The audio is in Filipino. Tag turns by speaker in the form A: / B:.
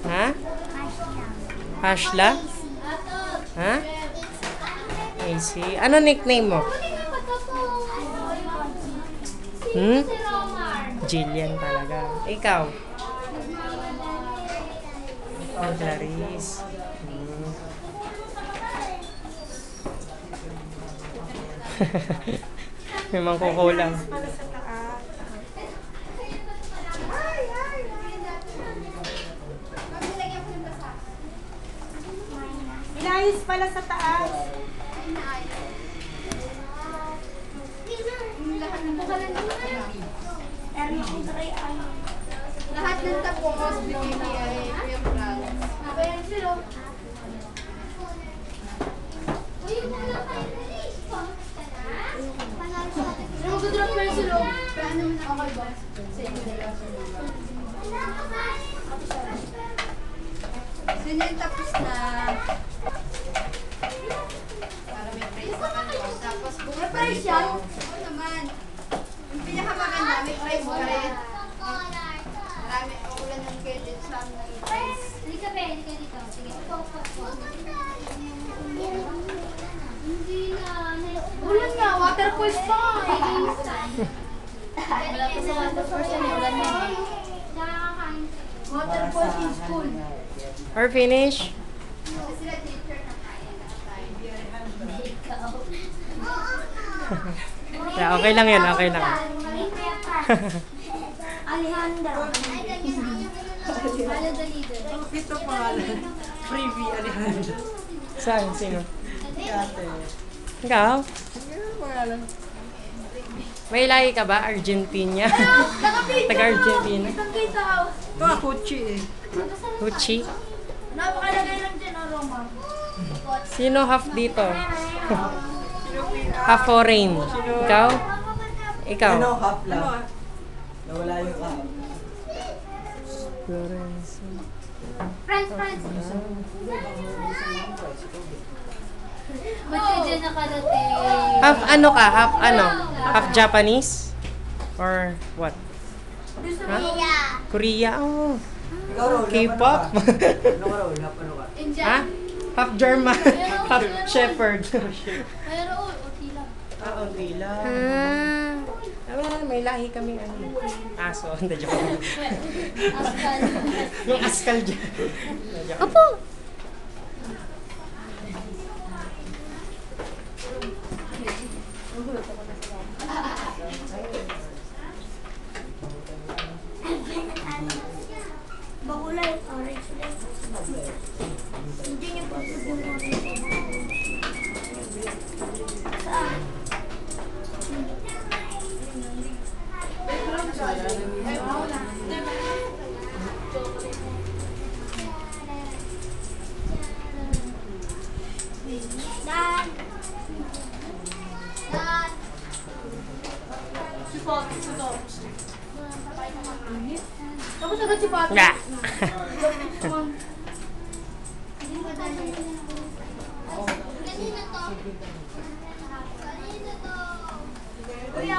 A: Ha? Ashla? Ha? AC. Ano nickname mo? Jillian talaga. Ikaw? Clarice. May mangkukulang.
B: Inayos pala sa taas.
C: Lahat ng tapos bikini ay Kuya Franz. Ayan sila. Mag-drop na yung sila. Paano mo na okay ba? Sa inyo na lang sa mga. Sino yung tapos na? Para may price na kayo. Tapos may price yan? Oo naman. Yung pinakamaganda, may price ka rin. Marami, ulan ng credit sa amin ng price.
D: Hindi ka dito. Sige, focus mo. Hindi na.
C: Ulan nga, waterfalls pa.
D: Wala pa sa waterfalls yan. Ulan na.
C: Waterfalls in school.
A: Or finish?
C: Sila teacher na kaya na tayo.
A: Yeah, okay lang yun. Okay lang.
D: Alejandro. Ano the leader?
B: Ito pangalan. Freebie Alejandro.
A: Saan? Sino?
B: Ate.
A: Ikaw?
B: Ano pangalan?
A: May lahi ka ba? Argentina? Taga-Argentina?
B: Ito ako, Chi eh.
A: Gucci?
D: Napakalagay lang dyan ang Roma.
A: Sino half dito? Half foreign. Ikaw? Ikaw?
B: Ano, half lang. Nawala yung half.
D: Friends. Ba't ka dyan nakarating?
A: Half ano ka? Half ano? Half Japanese? Or what? Ha? Korea? Oh.
B: Ikaw, Raul,
A: K-pop?
B: Ano ka, Raul? Ano ka?
D: Indian.
A: Ha? Half German? Half Shepherd?
D: Mayroon, okay lang.
A: Ah, okay lang. May lahi kami ano. Aso. Hindi, joke.
D: Askal.
A: Yung askal dyan.
D: Opo! Bakulay, orange ulit. Hindi niyo po saan? Dan.
C: Tapos agad si Pati.
A: Nga.
D: Kanina to. Kanina to. Kuya,